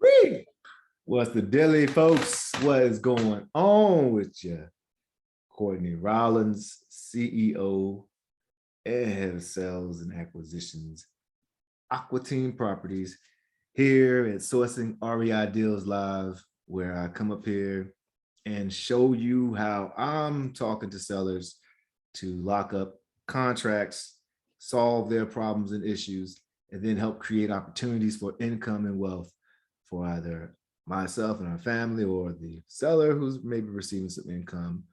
Woo! What's the dilly, folks? What is going on with you? Courtney Rollins, CEO and head of sales and acquisitions, Aqua Team Properties, here at Sourcing REI Deals Live, where I come up here and show you how I'm talking to sellers to lock up contracts, solve their problems and issues, and then help create opportunities for income and wealth for either myself and our family or the seller who's maybe receiving some income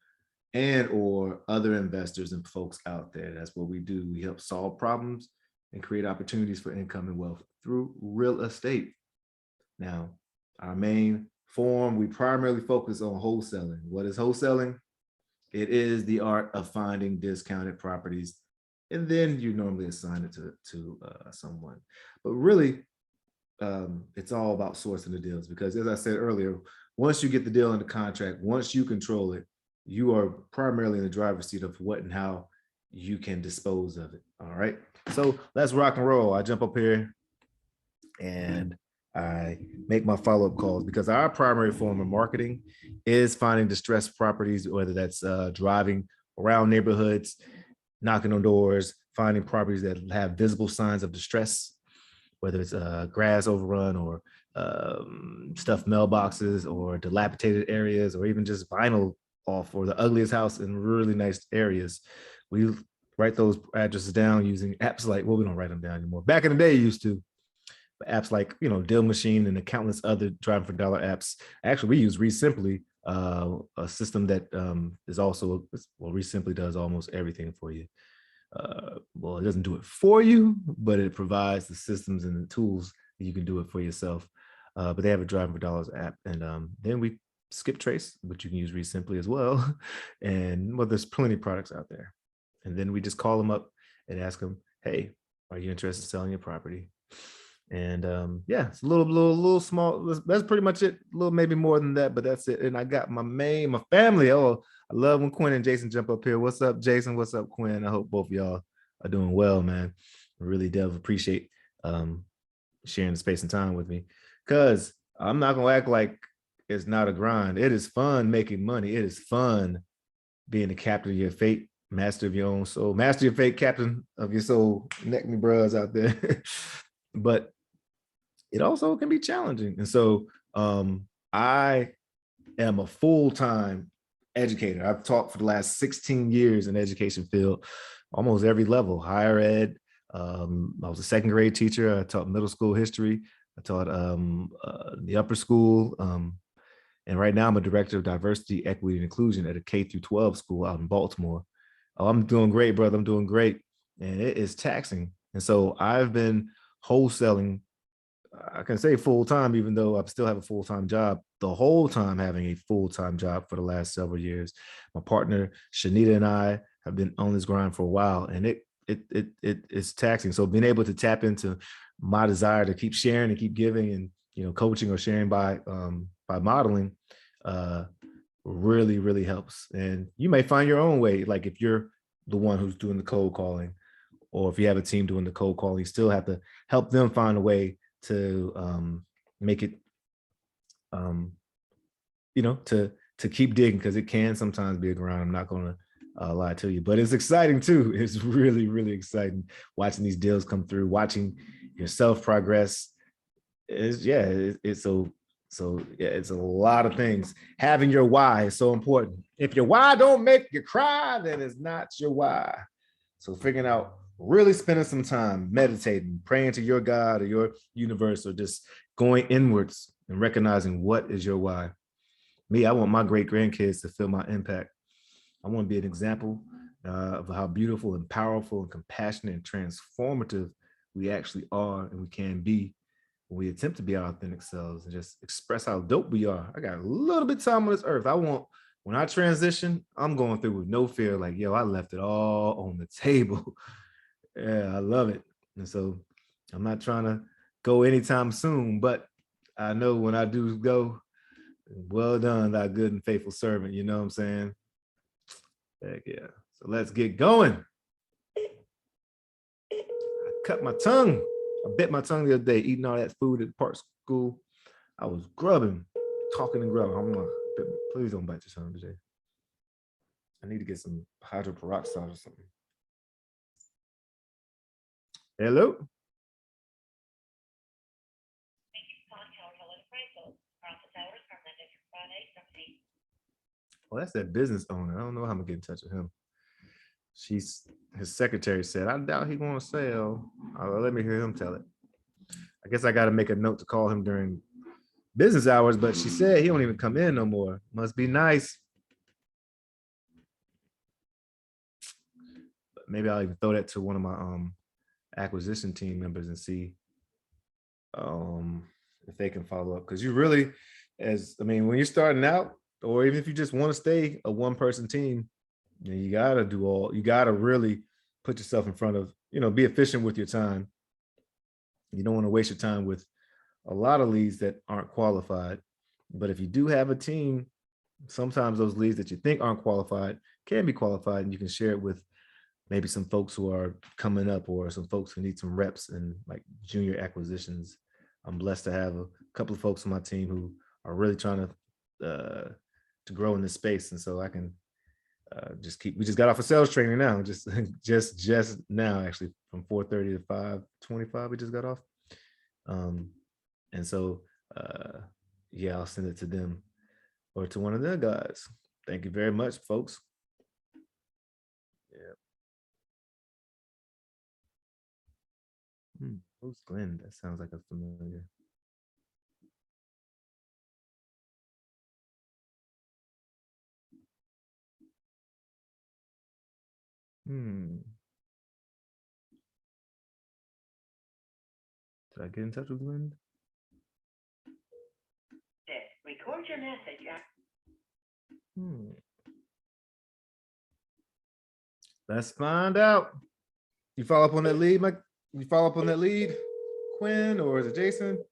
and or other investors and folks out there. That's what we do. We help solve problems and create opportunities for income and wealth through real estate. Now, our main form, we primarily focus on wholesaling. What is wholesaling? It is the art of finding discounted properties, and then you normally assign it to someone. But really, it's all about sourcing the deals, because as I said earlier, once you get the deal under contract, once you control it, you are primarily in the driver's seat of what and how you can dispose of it. All right. So let's rock and roll. I jump up here and I make my follow-up calls, because our primary form of marketing is finding distressed properties, whether that's driving around neighborhoods, knocking on doors, finding properties that have visible signs of distress, whether it's grass overrun or stuffed mailboxes or dilapidated areas, or even just vinyl off or the ugliest house in really nice areas. We write those addresses down using apps like, well, we don't write them down anymore. Back in the day, you used to. But apps like, Deal Machine and the countless other driving for dollar apps. Actually, we use ReSimply, a system that is also, well, ReSimply does almost everything for you. Well, it doesn't do it for you, but it provides the systems and the tools that you can do it for yourself. But they have a driving for dollars app, and then we skip trace, but you can use ReSimply as well. And well, there's plenty of products out there. And then we just call them up and ask them, hey, are you interested in selling your property? And yeah, it's a little small. That's pretty much it. A little, maybe more than that, but that's it. And I got my family. Oh, I love when Quinn and Jason jump up here. What's up, Jason? What's up, Quinn? I hope both of y'all are doing well, man. I really do appreciate sharing the space and time with me, because I'm not gonna act like it's not a grind. It is fun making money. It is fun being the captain of your fate, master of your own soul, master of your fate, captain of your soul. Neck me bros out there. But it also can be challenging. And so I am a full-time educator. I've taught for the last 16 years in the education field, almost every level, higher ed. I was a second grade teacher. I taught middle school history. I taught the upper school. And right now I'm a director of diversity, equity, and inclusion at a K through 12 school out in Baltimore. Oh, I'm doing great, brother. I'm doing great. And it is taxing. And so I've been wholesaling, I can say full-time, even though I still have a full-time job, the whole time having a full-time job for the last several years. My partner, Shanita, and I have been on this grind for a while, and it's taxing. So being able to tap into my desire to keep sharing and keep giving and, coaching or sharing by modeling, really helps. And you may find your own way. Like if you're the one who's doing the cold calling, or if you have a team doing the cold calling, you still have to help them find a way to make it, to keep digging, because it can sometimes be a grind. I'm not going to lie to you, but it's exciting too. It's really exciting watching these deals come through, watching yourself progress. It's a lot of things. Having your why is so important. If your why don't make you cry, then it's not your why. So figuring out, really spending some time meditating, praying to your God or your universe, or just going inwards and recognizing what is your why. Me, I want my great grandkids to feel my impact. I want to be an example of how beautiful and powerful and compassionate and transformative we actually are and we can be when we attempt to be our authentic selves and just express how dope we are. I got a little bit of time on this earth. When I transition, I'm going through with no fear, like, yo, I left it all on the table. Yeah, I love it. And so I'm not trying to go anytime soon, but I know when I do go, well done, thy good and faithful servant. You know what I'm saying? Heck yeah. So let's get going. I cut my tongue. I bit my tongue the other day eating all that food at the park school. I was grubbing, talking and grubbing. I'm like, please don't bite your tongue today. I need to get some hydroperoxide or something. Hello. Well, that's that business owner. I don't know how I'm gonna get in touch with him. His secretary said, I doubt he want to sell. Let me hear him tell it. I guess I got to make a note to call him during business hours, but she said he don't even come in no more. Must be nice. But maybe I'll even throw that to one of my acquisition team members and see if they can follow up. Because you really, when you're starting out, or even if you just want to stay a one-person team, you gotta really put yourself in front of, be efficient with your time. You don't want to waste your time with a lot of leads that aren't qualified. But if you do have a team, sometimes those leads that you think aren't qualified can be qualified, and you can share it with maybe some folks who are coming up, or some folks who need some reps and like junior acquisitions. I'm blessed to have a couple of folks on my team who are really trying to grow in this space. And so I can we just got off of sales training now, just now, actually, from 4:30 to 5:25, we just got off. And so, yeah, I'll send it to them or to one of their guys. Thank you very much, folks. Yeah. Who's Glenn? That sounds like a familiar. Did I get in touch with Glenn? Record your message. Let's find out. You follow up on that lead, Mike? You follow up on that lead, Quinn, or is it Jason?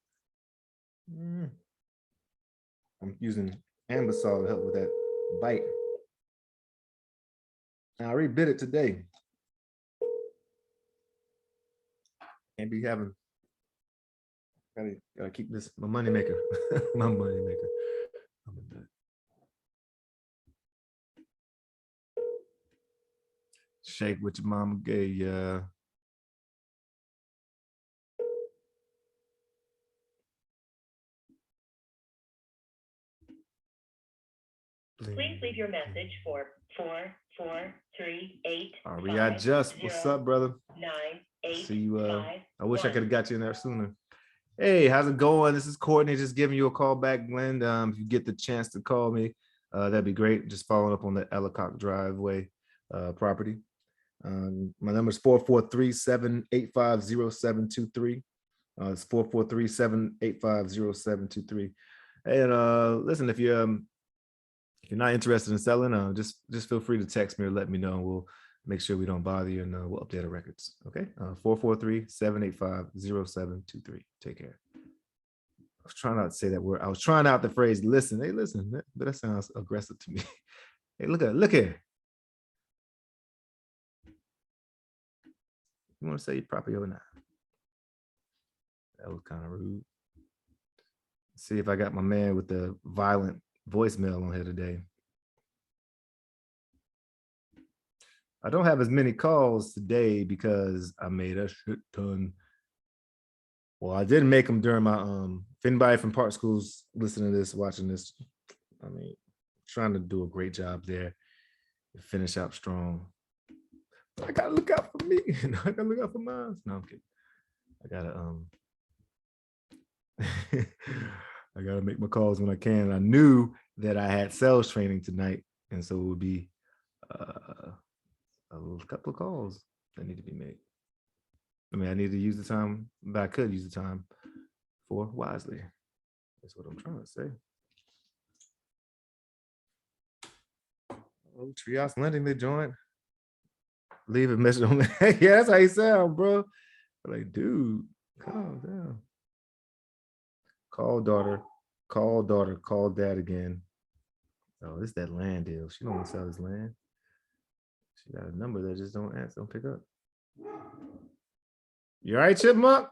I'm using Ambisol to help with that bite. I rebid it today. Can't be having. Gotta keep this my money maker. My money maker. Shake what your mama gave ya. Please leave your message for 4438. REI Just, what's up, brother? 98. See you. I wish I could have got you in there sooner. Hey, how's it going? This is Courtney, just giving you a call back, Glenn. If you get the chance to call me, that'd be great. Just following up on the Ellicott driveway property. My number is 443-785-0723. It's 443-785-0723. And listen, if you're not interested in selling, just feel free to text me or let me know. We'll make sure we don't bother you, and we'll update our records. Okay. 443-785-0723. Take care. I was trying not to say that word. I was trying out the phrase listen. Hey, listen, but that sounds aggressive to me. Hey, look here. You want to say your property or not? That was kind of rude. Let's see if I got my man with the violent voicemail on here today. I don't have as many calls today because I made a shit ton. Well, I didn't make them during my if anybody from Park Schools listening to this, watching this, trying to do a great job there, finish out strong. I gotta look out for me. I gotta look out for mine. No, I'm kidding. I gotta make my calls when I can. I knew that I had sales training tonight, and so it would be a couple of calls that need to be made. I need to use the time, but I could use the time for wisely. That's what I'm trying to say. Oh, Trios Lending, they joined. Leave a message on that. Yeah, that's how you sound, bro. Like, dude, calm down. Call daughter, call dad again. Oh, it's that land deal. She don't want to sell this land. She got a number that just don't answer, don't pick up. You all right, Chipmunk?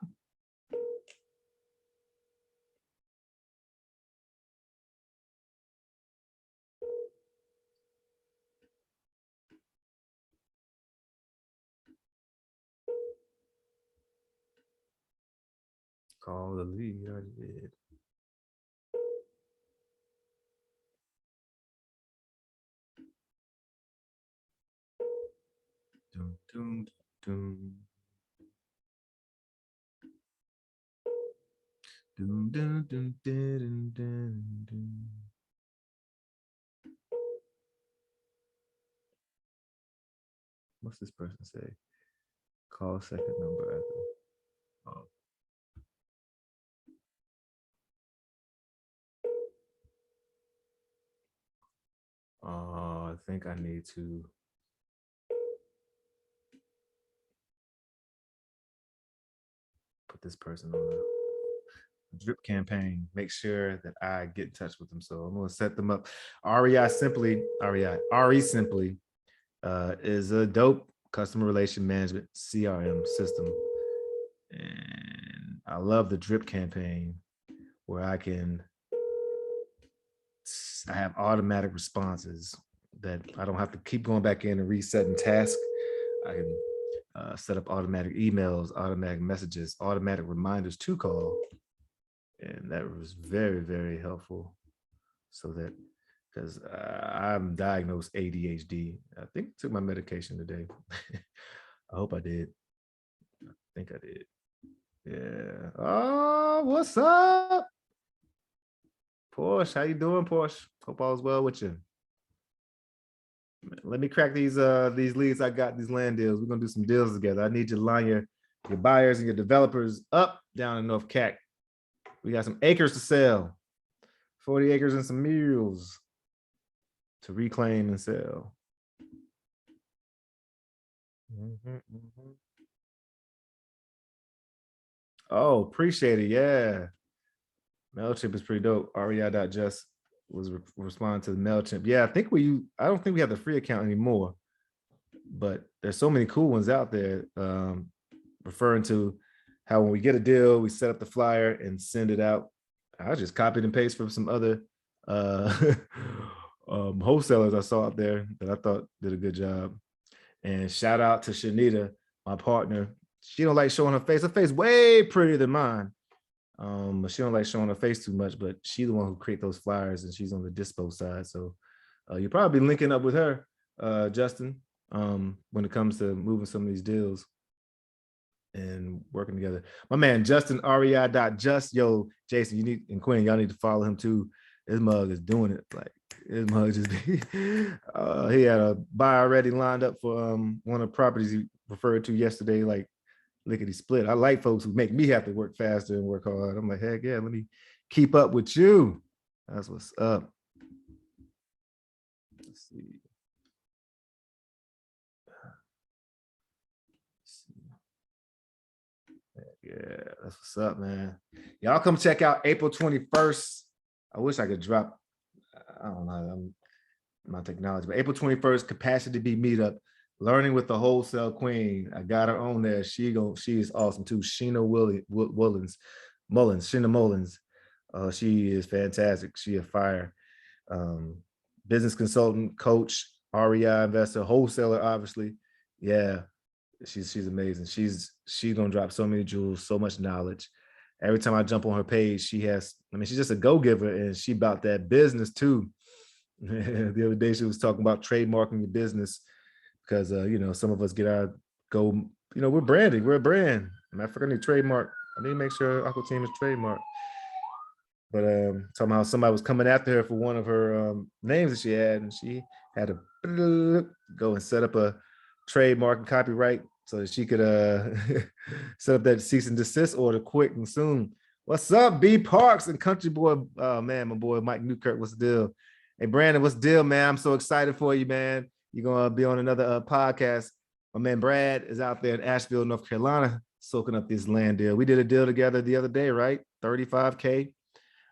Call the lead. I did. Dun, dun, dun. Dun, dun, dun, dun, dun, dun. What's this person say? Call second number after. Oh. I think I need to put this person on a drip campaign. Make sure that I get in touch with them. So I'm going to set them up. REI Simply is a dope customer relation management CRM system. And I love the drip campaign where I have automatic responses that I don't have to keep going back in and resetting tasks. I can set up automatic emails, automatic messages, automatic reminders to call. And that was very, very helpful. So that, because I'm diagnosed ADHD. I think I took my medication today. I hope I did. I think I did. Yeah. Oh, what's up? Porsche, how you doing, Porsche? Hope all is well with you. Let me crack these leads I got, these land deals. We're gonna do some deals together. I need you to line your buyers and your developers up down in North Cac. We got some acres to sell, 40 acres and some mules to reclaim and sell. Oh, appreciate it. Yeah. MailChimp is pretty dope. REI.just was responding to the MailChimp. Yeah, I don't think we have the free account anymore, but there's so many cool ones out there, referring to how when we get a deal, we set up the flyer and send it out. I just copied and pasted from some other wholesalers I saw out there that I thought did a good job. And shout out to Shanita, my partner. She don't like showing her face. Her face way prettier than mine. But she don't like showing her face too much, but she's the one who create those flyers and she's on the dispo side. So you'll probably be linking up with her, Justin, when it comes to moving some of these deals and working together. My man, Justin, REI.just. Yo, Jason, you need, and Quinn, y'all need to follow him too. His mug is doing it. Like his mug just he had a buy already lined up for one of the properties he referred to yesterday, like lickety split. I like folks who make me have to work faster and work hard. I'm like, heck yeah, let me keep up with you. That's what's up. Let's see. Yeah, that's what's up, man. Y'all come check out April 21st. I wish I could drop, I don't know, my technology, but April 21st, Capacity Be Meetup, Learning with the Wholesale Queen. I got her on there. She is awesome too. Sheena Mullins. She is fantastic. She a fire. Business consultant, coach, REI investor, wholesaler, obviously. Yeah, she's amazing. She's gonna drop so many jewels, so much knowledge. Every time I jump on her page, she's just a go-giver, and she about that business too. The other day she was talking about trademarking your business because some of us get our we're branding, we're a brand. Matter of fact, I need trademark. I need to make sure Aqua Team is trademarked. But talking about somebody was coming after her for one of her names that she had, and she had to go and set up a trademark and copyright so that she could set up that cease and desist order quick and soon. What's up, B Parks and Country Boy? Oh man, my boy Mike Newkirk, what's the deal? Hey Brandon, what's the deal, man? I'm so excited for you, man. You're gonna be on another podcast. My man Brad is out there in Asheville, North Carolina, soaking up this land deal. We did a deal together the other day, right? 35K.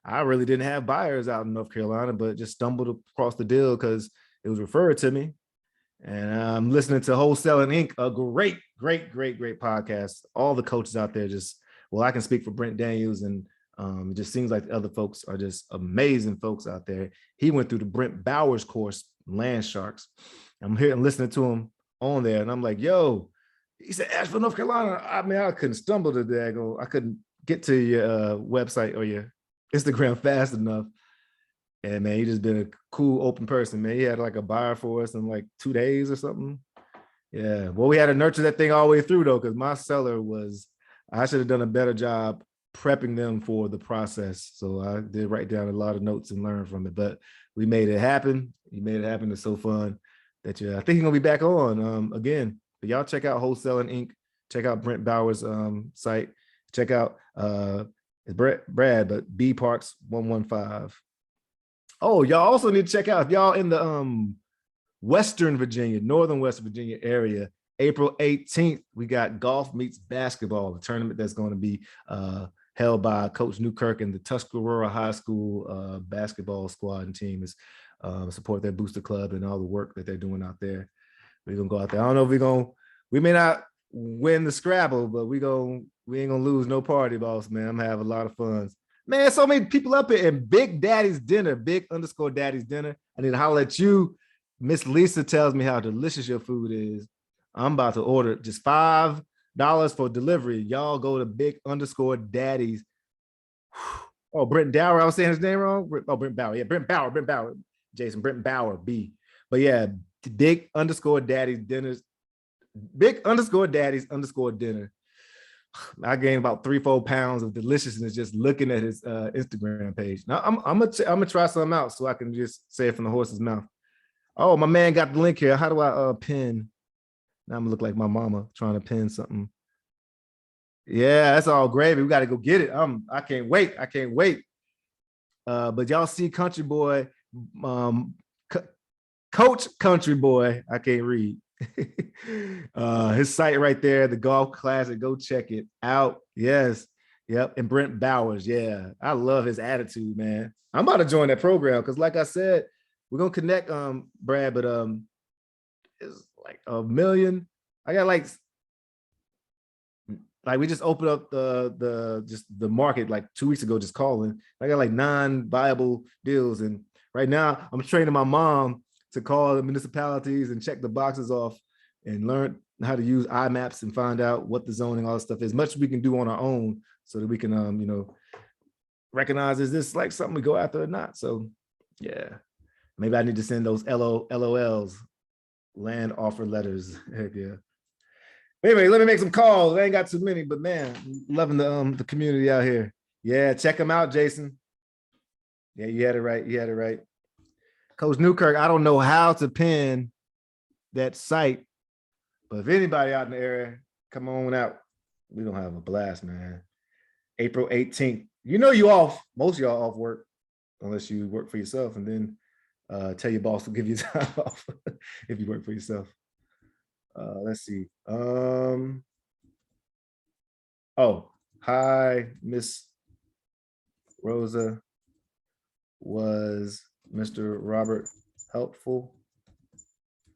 I really didn't have buyers out in North Carolina, but just stumbled across the deal because it was referred to me. And I'm listening to Wholesaling Inc., a great podcast. All the coaches out there I can speak for Brent Daniels, and it just seems like the other folks are just amazing folks out there. He went through the Brent Bowers course, Land Sharks. I'm here and listening to him on there, and I'm like, yo, he said Asheville, North Carolina. I mean, I couldn't stumble to that. I couldn't get to your website or your Instagram fast enough. And man, he just been a cool, open person, man. He had like a buyer for us in like 2 days or something. Yeah. Well, we had to nurture that thing all the way through though, because my seller was, I should have done a better job prepping them for the process. So I did write down a lot of notes and learn from it, but we made it happen. He made it happen. It's so fun that I think he's gonna be back on again. But y'all check out Wholesaling Inc. Check out Brent Bauer's site. Check out it's Brad, but B Parks 115. Oh, y'all also need to check out if y'all in the Western Virginia, Northern West Virginia area, April 18th, we got golf meets basketball, the tournament that's going to be held by Coach Newkirk and the Tuscarora High School basketball squad and team is support their booster club and all the work that they're doing out there. We're gonna go out there. I don't know if we may not win the Scrabble, but we ain't gonna lose no party, boss, man. I'm gonna have a lot of fun. Man, so many people up here in Big Daddy's Dinner, Big_Daddy's Dinner. I need to holler at you. Miss Lisa tells me how delicious your food is. I'm about to order just $5 for delivery. Y'all go to Big_Daddy's. Oh, Brent Dower. I was saying his name wrong. Oh, Brent Bauer. Yeah, Brent Bauer. Jason, Brent Bauer, B. But yeah, Big_Daddy's Dinners. Big_Daddy's_dinner. I gained about 3-4 pounds of deliciousness just looking at his Instagram page. Now I'm gonna try something out so I can just say it from the horse's mouth. Oh, my man got the link here. How do I pin? Now I'm gonna look like my mama trying to pin something. Yeah, that's all gravy. We got to go get it. I can't wait. But y'all see Country Boy, Coach Country Boy. I can't read. His site right there, the Golf Classic. Go check it out. Yes. Yep. And Brent Bowers. Yeah. I love his attitude, man. I'm about to join that program because, like I said, we're gonna connect, Brad, but it's like a million. I got like we just opened up the market like 2 weeks ago, just calling. I got like 9 viable deals. And right now I'm training my mom to call the municipalities and check the boxes off and learn how to use iMaps and find out what the zoning, all this stuff is. Much we can do on our own so that we can, recognize, is this like something we go after or not? So yeah, maybe I need to send those LOLs, land offer letters. Heck yeah. Anyway, let me make some calls. I ain't got too many, but man, loving the community out here. Yeah, check them out, Jason. Yeah, you had it right. Coach Newkirk, I don't know how to pin that site, but if anybody out in the area, come on out. We're gonna have a blast, man. April 18th. You off. Most of y'all off work, unless you work for yourself, and then tell your boss to give you time off if you work for yourself. Let's see. Oh, hi, Miss Rosa. Was Mr. Robert helpful?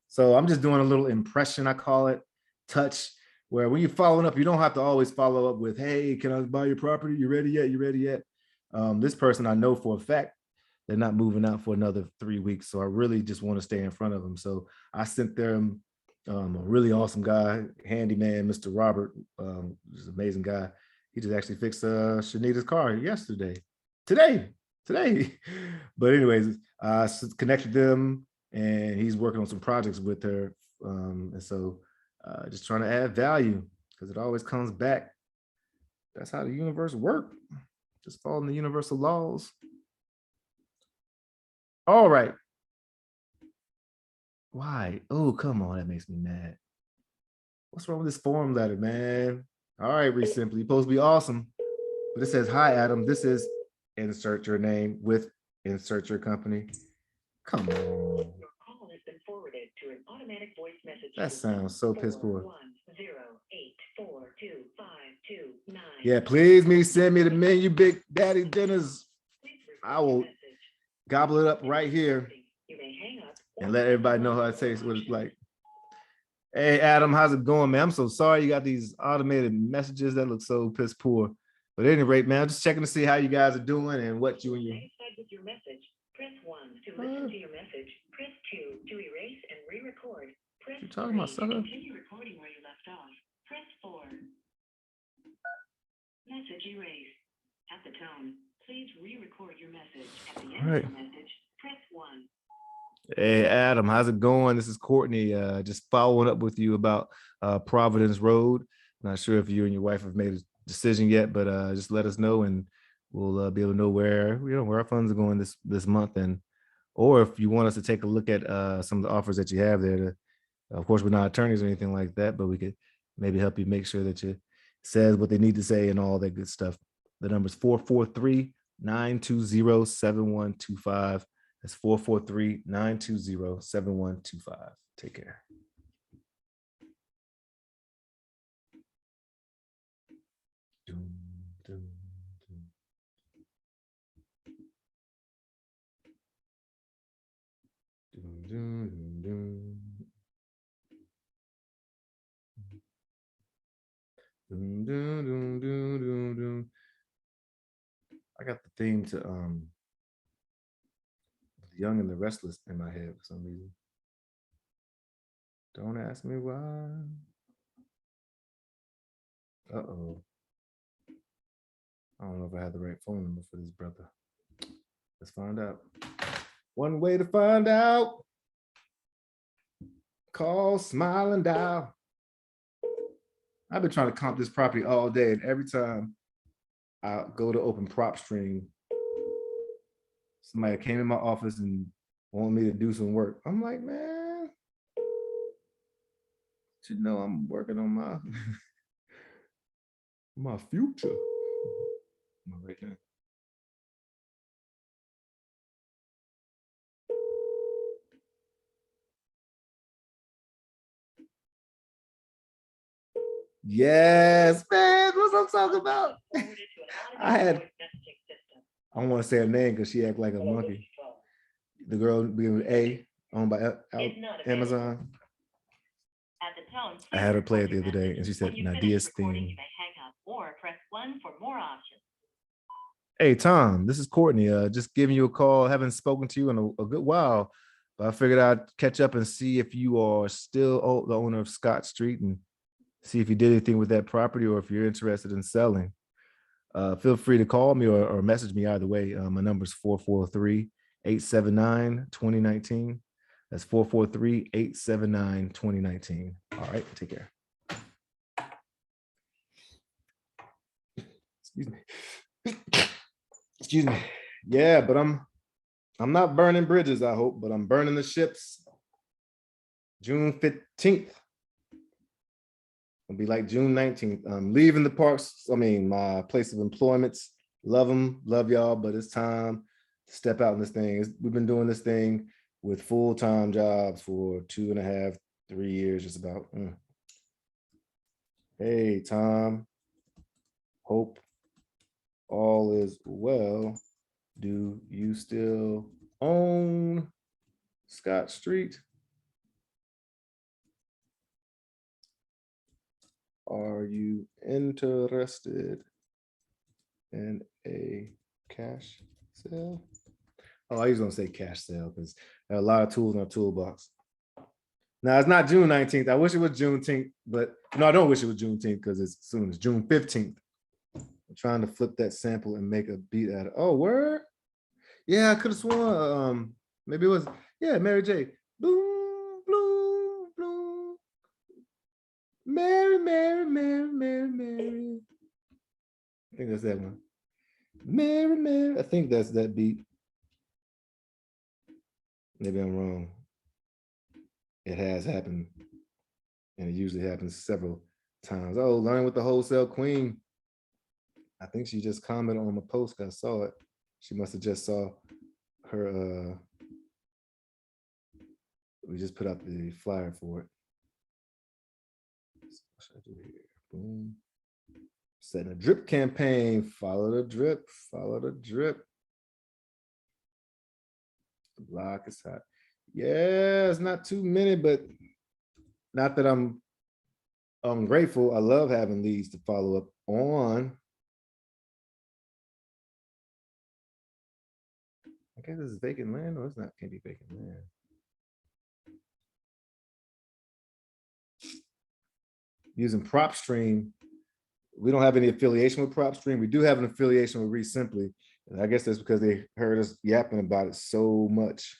So I'm just doing a little impression, I call it, touch, where when you're following up, you don't have to always follow up with, hey, can I buy your property? You ready yet? This person I know for a fact, they're not moving out for another 3 weeks. So I really just want to stay in front of them. So I sent them a really awesome guy, handyman, Mr. Robert, just an amazing guy. He just actually fixed Shanita's car today. But anyways, I connected them and he's working on some projects with her. And so just trying to add value because it always comes back. That's how the universe works. Just following the universal laws. All right. Why? Oh, come on. That makes me mad. What's wrong with this form letter, man? All right, Reese Simply. You're supposed to be awesome. But it says, hi, Adam. This is insert your name with insert your company. Come on. Your call has been forwarded to an automatic voice message. That sounds so piss poor. 108425229. Yeah, please send me the menu, Big Daddy Dinners. I will gobble it up right here and let everybody know how it tastes, what it's like. Hey, Adam, how's it going, man? I'm so sorry you got these automated messages that look so piss poor. But at any rate, man, I'm just checking to see how you guys are doing and what you and your... With your message, press 1 to listen to your message. Press 2 to erase and re-record. Press 3 to continue recording where you left off. Press 4. Message erased. the tone, please re-record your message. At the end All right. of your message, press 1. Hey, Adam, how's it going? This is Courtney, just following up with you about Providence Road. Not sure if you and your wife have made a decision yet, but just let us know and we'll be able to know where our funds are going this month, and or if you want us to take a look at some of the offers that you have there. Of course, we're not attorneys or anything like that, but we could maybe help you make sure that you says what they need to say and all that good stuff. The number is 443-920-7125. That's 443-920-7125. Take care. Doom, doom, doom. Doom, doom, doom, doom. Doom, doom, doom, doom, doom, doom. I got the theme to The Young and the Restless in my head for some reason. Don't ask me why. Uh-oh. I don't know if I have the right phone number for this brother. Let's find out. One way to find out. Call, smile, and dial. I've been trying to comp this property all day, and every time I go to open prop stream, somebody came in my office and wanted me to do some work. I'm like, man, you know I'm working on my my future. Right there. Yes, man, what's I'm talking about? I don't want to say her name because she act like a monkey. The girl being with A, owned by Amazon. I had her play it the other day, and she said Nadia's theme. Hey, Tom, this is Courtney. Just giving you a call. Haven't spoken to you in a good while, but I figured I'd catch up and see if you are still the owner of Scott Street and see if you did anything with that property or if you're interested in selling. Feel free to call me or message me either way. My number is 443-879-2019. That's 443-879-2019. All right, take care. Excuse me. Excuse me. Yeah, but I'm not burning bridges, I hope, but I'm burning the ships. June 15th. It'll be like June 19th. I'm leaving the parks. I mean, my place of employments. Love them, love y'all, but it's time to step out in this thing. We've been doing this thing with full-time jobs for 2.5, 3 years, just about. Hey, Tom. Hope all is well. Do you still own Scott Street? Are you interested in a cash sale? Oh, I was gonna say cash sale because there are a lot of tools in our toolbox. Now it's not June 19th. I wish it was Juneteenth, but no, I don't wish it was Juneteenth because it's soon. It's June 15th. I'm trying to flip that sample and make a beat out of. Oh, word? Yeah, I could have sworn. Maybe it was. Yeah, Mary J. Boom, bloom, bloom. Mary, Mary, Mary, Mary, Mary. I think that's that one. Mary, Mary. I think that's that beat. Maybe I'm wrong. It has happened. And it usually happens several times. Oh, learn with the wholesale queen. I think she just commented on my post. I saw it. She must have just saw her. We just put out the flyer for it. What should I do here? Boom. Setting a drip campaign. Follow the drip. Follow the drip. The block is hot. Yeah, it's not too many, but not that I'm ungrateful. I love having leads to follow up on. I guess this is vacant land, or it's not, can't be vacant land. Using prop stream we don't have any affiliation with PropStream. We do have an affiliation with Simply. And I guess that's because they heard us yapping about it so much.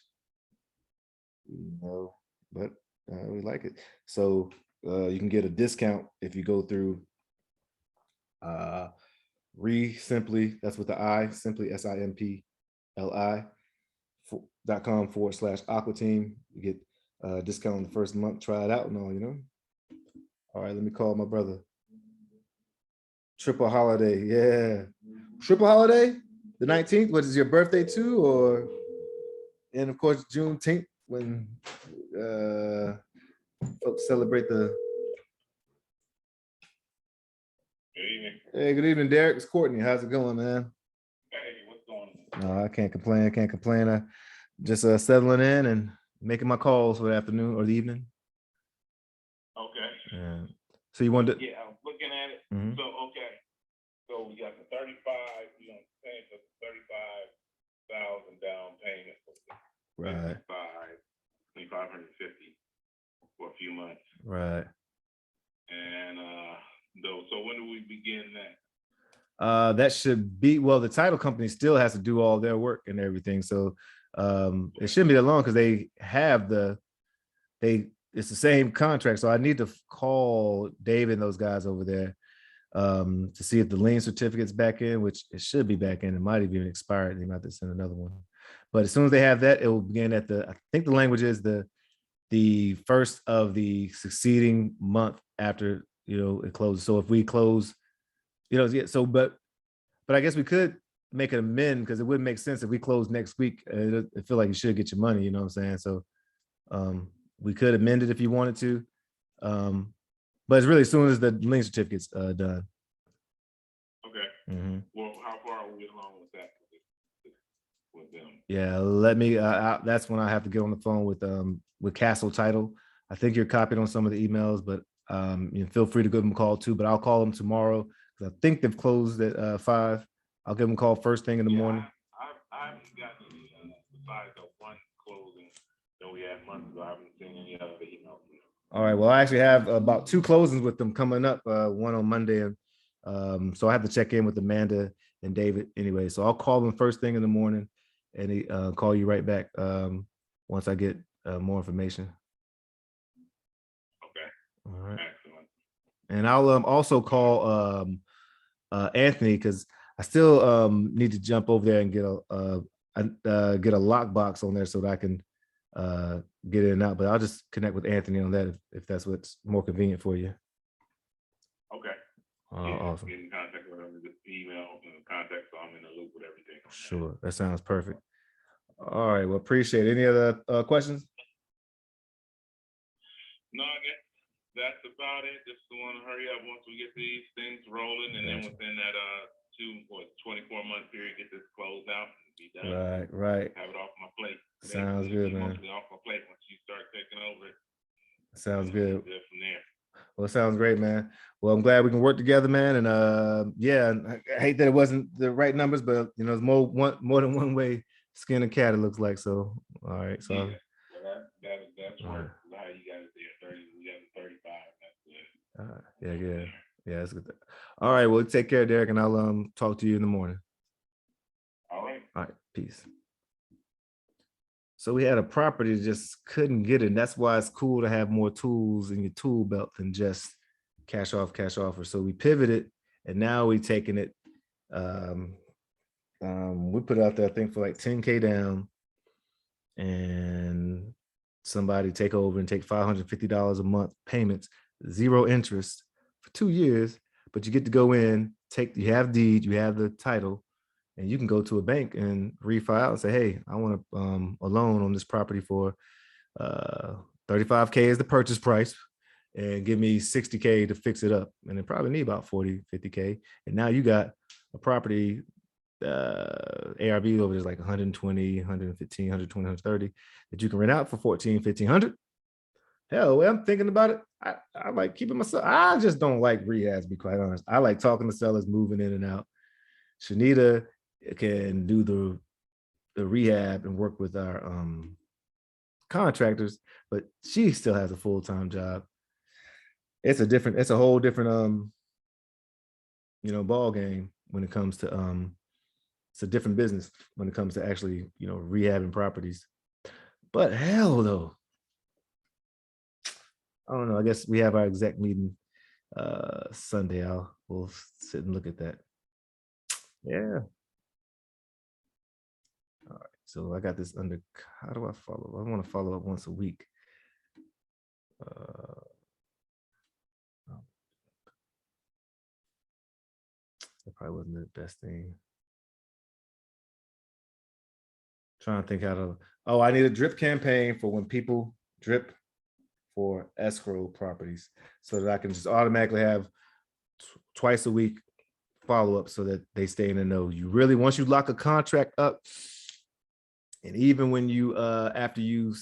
But we like it. So you can get a discount if you go through Simply, that's with the I, simply simpli.com/Aqua Team. You get a discount on the first month, try it out and all, All right, let me call my brother. Triple holiday, yeah. Triple holiday, the 19th, what is your birthday too? Or, and of course, Juneteenth, when folks celebrate the. Good evening. Hey, good evening, Derek. It's Courtney. How's it going, man? Hey, what's going on? No, I can't complain. I can't complain. I just settling in and making my calls for the afternoon or the evening. Okay. Yeah. So you wanted to. Yeah, I was looking at it. Mhm. So, okay. So we got the 35, we don't pay for 35,000 down payment. Right. 2,550 for a few months. Right. And so when do we begin that? That should be, well, the title company still has to do all their work and everything. So it shouldn't be that long because they have it's the same contract. So I need to call David and those guys over there to see if the lien certificate's back in, which it should be back in. It might have even expired. They might have to send another one. But as soon as they have that, it will begin at I think the language is the first of the succeeding month after, it closes. So if we close, so, but I guess we could make an amend because it wouldn't make sense if we close next week. I feel like you should get your money, you know what I'm saying? So we could amend it if you wanted to. But it's really as soon as the lien certificate's done. Okay. Mm-hmm. Well, how far are we along with that with them? Yeah, let me. That's when I have to get on the phone with Castle Title. I think you're copied on some of the emails, but feel free to give them a call too. But I'll call them tomorrow because I think they've closed at 5. I'll give them a call first thing in the morning. I haven't gotten any besides the one closing that we had months ago. I haven't seen any other emails. All right. Well, I actually have about 2 closings with them coming up. One on Monday, and so I have to check in with Amanda and David anyway. So I'll call them first thing in the morning, and call you right back once I get more information. Okay. All right. Excellent. And I'll also call Anthony because I still need to jump over there and get a lockbox on there so that I can get in and out. But I'll just connect with Anthony on that if that's what's more convenient for you. Okay. Awesome. Get in contact with them, just email and contact, so I'm in the loop with everything. Sure, that sounds perfect. All right, well, appreciate it. Any other questions? No, I guess that's about it. Just want to hurry up once we get these things rolling, and then within that 24-month period, get this closed out and be done. Right. Have it off my plate. Sounds good, man. Mostly off my plate once you start taking over it. Sounds good. Good from there. Well, it sounds great, man. Well, I'm glad we can work together, man. And yeah, I hate that it wasn't the right numbers, but it's more than one way skin a cat, it looks like. So, all right. So, yeah. Well, that's right. How you got it there, 30, we got it 35. That's good. Yeah, that's good. All right, well, take care, Derek, and I'll talk to you in the morning. All right. All right, peace. So we had a property that just couldn't get it. And that's why it's cool to have more tools in your tool belt than just cash offer. So we pivoted, and now we taking it. We put it out there, I think, for like 10K down, and somebody take over and take $550 a month payments, 0 interest for 2 years. But you get to go in, you have deed, you have the title, and you can go to a bank and refi out and say, hey, I want a loan on this property for 35K is the purchase price, and give me 60K to fix it up. And it probably need about 40, 50K. And now you got a property, ARV over is like 120, 115, 120, 130 that you can rent out for 14, 1500. Hell, way I'm thinking about it, I like keeping myself. I just don't like rehabs, to be quite honest. I like talking to sellers, moving in and out. Shanita can do the rehab and work with our contractors, but she still has a full-time job. It's a whole different ball game when it comes to it's a different business when it comes to actually, rehabbing properties. But hell though, I don't know. I guess we have our exec meeting Sunday. We'll sit and look at that. Yeah. All right. So I got this under. How do I follow? I want to follow up once a week. That probably wasn't the best thing. Trying to think how to. Oh, I need a drip campaign for when people drip for escrow properties, so that I can just automatically have twice a week follow up, so that they stay in the know. You really, once you lock a contract up, and even when you after you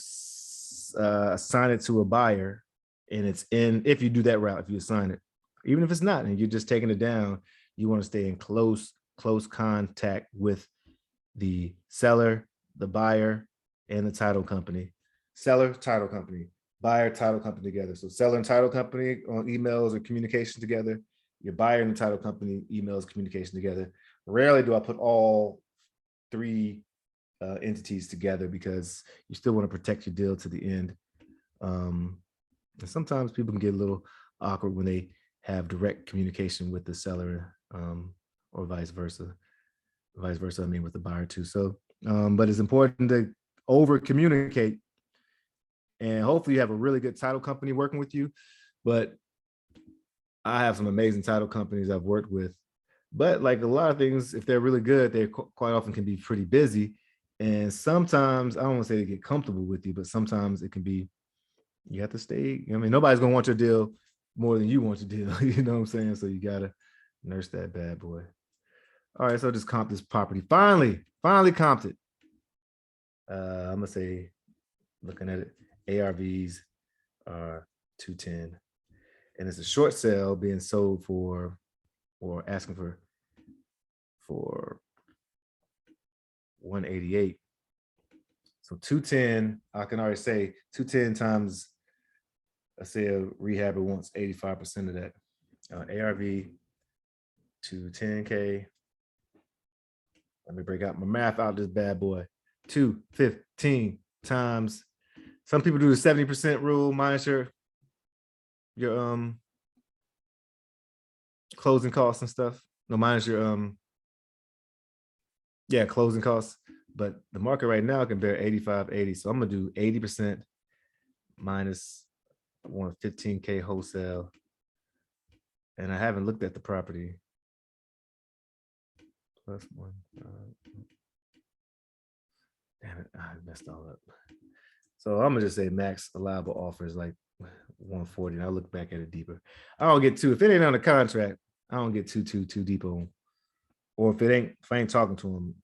assign it to a buyer, and it's in, if you do that route, if you assign it, even if it's not, and you're just taking it down, you want to stay in close contact with the seller, the buyer, and the title company. Seller, title company, buyer, title company together. So seller and title company on emails or communication together. Your buyer and the title company emails, communication together. Rarely do I put all three entities together, because you still want to protect your deal to the end. And sometimes people can get a little awkward when they have direct communication with the seller, or vice versa. I mean, with the buyer too. So, but it's important to over communicate, and hopefully you have a really good title company working with you. But I have some amazing title companies I've worked with, but like a lot of things, if they're really good, they quite often can be pretty busy. And sometimes, I don't want to say they get comfortable with you, but sometimes it can be, you have to stay. I mean, nobody's going to want your deal more than you want your deal. You know what I'm saying? So you got to nurse that bad boy. All right, so just comp this property. Finally comped it. I'm gonna say, looking at it, ARVs are 210, and it's a short sale being sold for, or asking for 188. So 210, I can already say 210 times, let's say a rehabber wants 85% of that. ARV 210K. Let me break out my math out of this bad boy. 215 times. Some people do the 70% rule minus your closing costs and stuff. No, minus your closing costs. But the market right now can bear 85, 80. So I'm gonna do 80% minus 115K wholesale. And I haven't looked at the property. Plus one. Damn it, I messed all up. So I'm gonna just say max allowable offer is like 140, and I'll look back at it deeper. I don't get too, if it ain't on the contract, I don't get too deep on. Or if I ain't talking to them,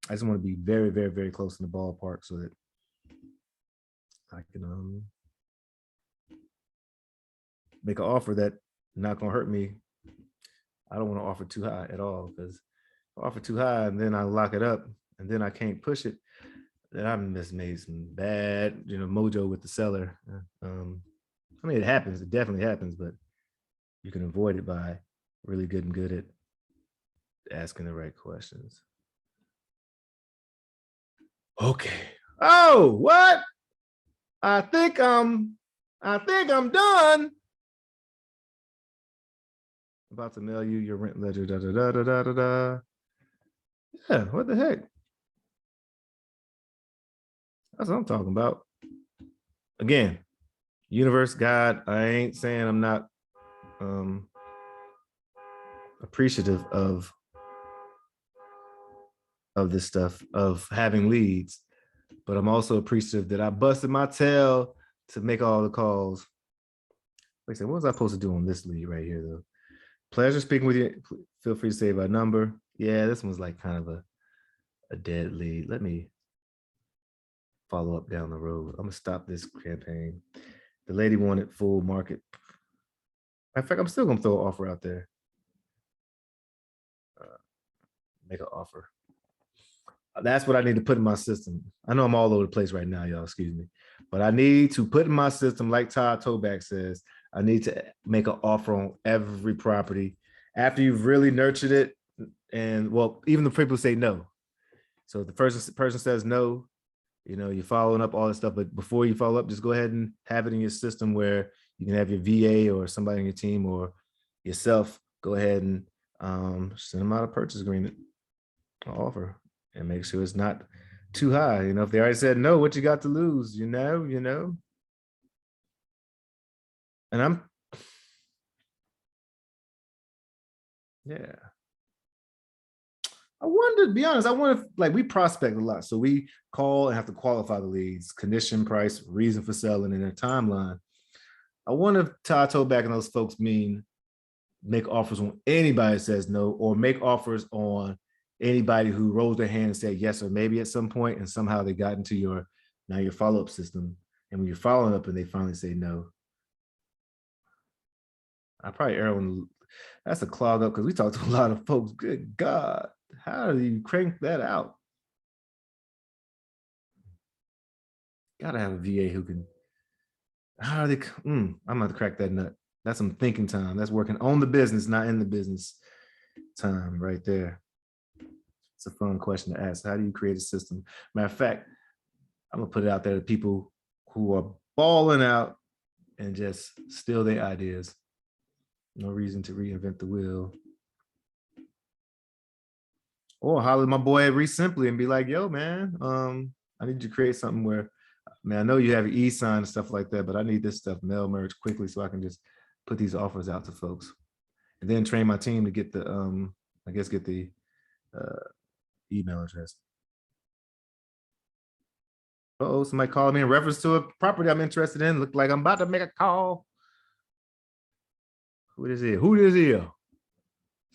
I just want to be very, very, very close in the ballpark, so that I can make an offer that not gonna hurt me. I don't want to offer too high at all, because if I offer too high and then I lock it up and then I can't push it, then I just made some bad, mojo with the seller. I mean, it happens. It definitely happens, but you can avoid it by really getting good at asking the right questions. Okay. Oh, what? I think I'm done. About to mail you your rent ledger. Da da da da da da da. Yeah, what the heck? That's what I'm talking about. Again, universe, God, I ain't saying I'm not appreciative of this stuff, of having leads, but I'm also appreciative that I busted my tail to make all the calls. Like I said, what was I supposed to do on this lead right here, though? Pleasure speaking with you. Feel free to save our number. Yeah, this one's like kind of a dead lead. Let me follow up down the road. I'm gonna stop this campaign. The lady wanted full market. In fact, I'm still gonna throw an offer out there. Make an offer. That's what I need to put in my system. I know I'm all over the place right now, y'all, excuse me. But I need to put in my system, like Todd Toback says, I need to make an offer on every property. after you've really nurtured it, and well, even the people say no. So if the person says no, you know, you're following up all this stuff, but before you follow up, just go ahead and have it in your system where you can have your VA or somebody on your team or yourself go ahead and send them out a purchase agreement offer and make sure it's not too high. You know, if they already said no, what you got to lose, you know. And yeah. I wonder, to be honest, I wonder if, like, we prospect a lot. So we call and have to qualify the leads, condition, price, reason for selling, and their timeline. I wonder if Todd told back and those folks mean make offers on anybody that says no, or make offers on anybody who rolls their hand and said yes or maybe at some point, and somehow they got into your follow-up system. And when you're following up and they finally say no, I probably err on that's a clog up because we talked to a lot of folks. Good God, how do you crank that out? Gotta have a VA who can. How are they? I'm gonna have to crack that nut. That's some thinking time. That's working on the business, not in the business time, right there. It's a fun question to ask. How do you create a system? Matter of fact, I'm gonna put it out there to people who are balling out and just steal their ideas. No reason to reinvent the wheel. Or holler at my boy at Simply and be like, yo, man, I need you to create something where, man, I know you have an e-sign and stuff like that, but I need this stuff mail merged quickly so I can just put these offers out to folks. And then train my team to get the, get the email address. Uh-oh, somebody called me in reference to a property I'm interested in. Look like I'm about to make a call. Who is here? Who is here?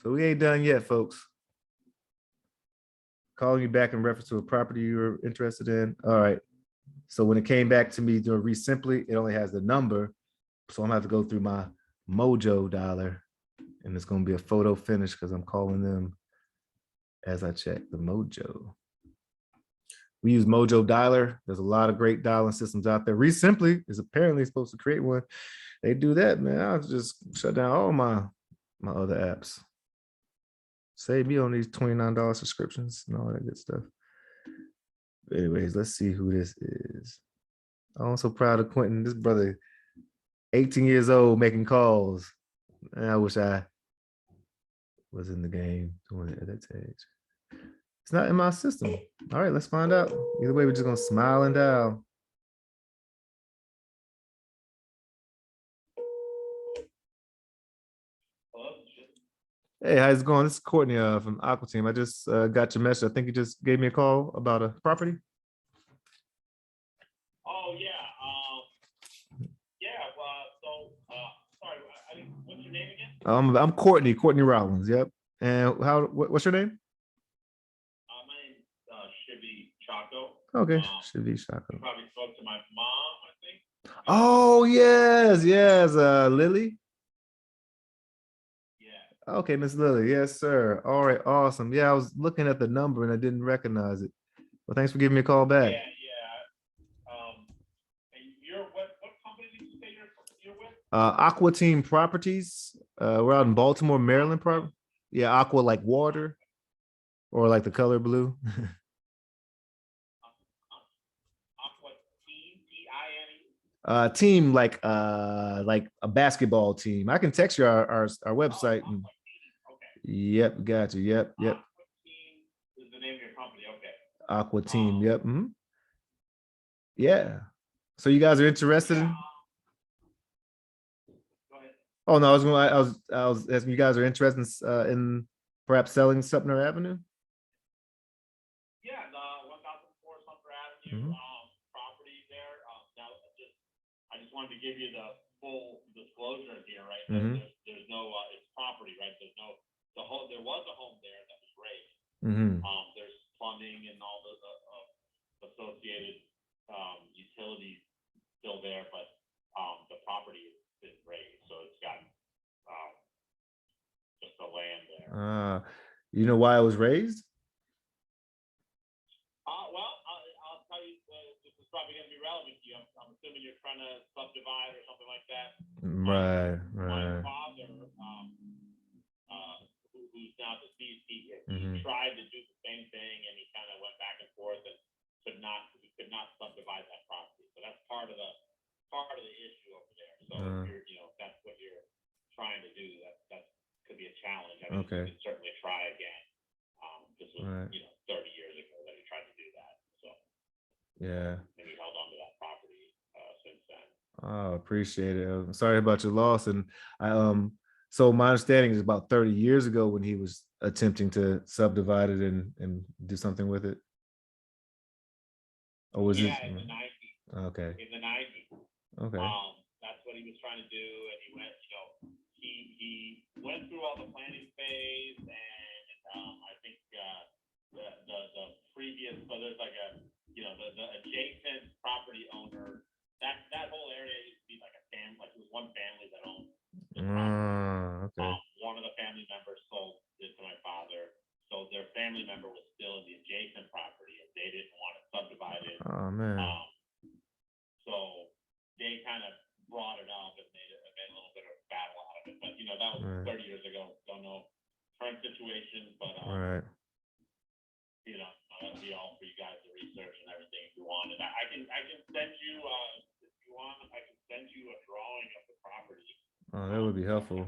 So we ain't done yet, folks. Calling you back in reference to a property you were interested in. All right. So when it came back to me doing Simply, it only has the number. So I'm gonna have to go through my Mojo dialer, and it's gonna be a photo finish because I'm calling them as I check the Mojo. We use Mojo Dialer. There's a lot of great dialing systems out there. Simply is apparently supposed to create one. They do that, man. I'll just shut down all my other apps. Save me on these $29 subscriptions and all that good stuff. But anyways, let's see who this is. I'm so proud of Quentin. This brother, 18 years old, making calls. And I wish I was in the game doing it at that age. It's not in my system. All right, let's find out. Either way, we're just gonna smile and dial. Hey, how's it going? This is Courtney from Aqua Team. I just got your message. I think you just gave me a call about a property. Oh yeah. Sorry. What's your name again? I'm Courtney Rollins. Yep. And what's your name? My name's Shivi Chaco. Okay, Shivi Chaco. You probably spoke to my mom, I think. Oh yes, Lily. Okay, Miss Lily. Yes, sir. All right, awesome. Yeah, I was looking at the number and I didn't recognize it. Well, thanks for giving me a call back. Yeah. And you're what company did you say you're with? Aqua Team Properties. We're out in Baltimore, Maryland. Yeah, aqua like water, or like the color blue. Aqua Team, T-I-N-E? Team like a basketball team. I can text you our website. Okay. Yep, got you. Yep. Aqua Team is the name of your company. Okay. Aqua Team. Yep. Yeah. So you guys are interested in? Go ahead. Oh no, I was asking you guys are interested in perhaps selling Sumner Avenue? Yeah, the 1004 Sumter Avenue property there. Now, I just wanted to give you the full disclosure here, right? There's no it's property, right? There was a home there that was raised. There's plumbing and all the associated utilities still there, but the property has been raised, so it's got just the land there. You know why it was raised? Well, I'll tell you, this is probably going to be relevant to you. I'm assuming you're trying to subdivide or something like that. Right. My father who's now deceased, he Mhm. tried to do the same thing, and he kind of went back and forth and could not subdivide that property. So that's part of the issue over there. So if you're, if that's what you're trying to do, that could be a challenge. I mean, Okay. you could certainly try again. This was, Right. 30 years ago that he tried to do that. So Yeah. and he held on to that property since then. Oh, appreciate it. I'm sorry about your loss. And so my understanding is about 30 years ago when he was attempting to subdivide it and do something with it. Or was Yeah, it? in the 90s. Okay. In the 90s. Okay. That's what he was trying to do, and he went, he went through all the planning phase, and I think the previous, so there's like a, the adjacent property owner, that whole area used to be like a family, like it was one family that owned the property. Okay. One of the family members sold it to my father, so their family member was still in the adjacent property, and they didn't want to subdivide it. Oh man. So they kind of brought it up and made a little bit of a battle out of it. But that was Right. 30 years ago. Don't know current situation, but Right. that'd be all for you guys to research and everything if you want. And I can send you if you want, I can send you a drawing of the property. Oh, that would be helpful.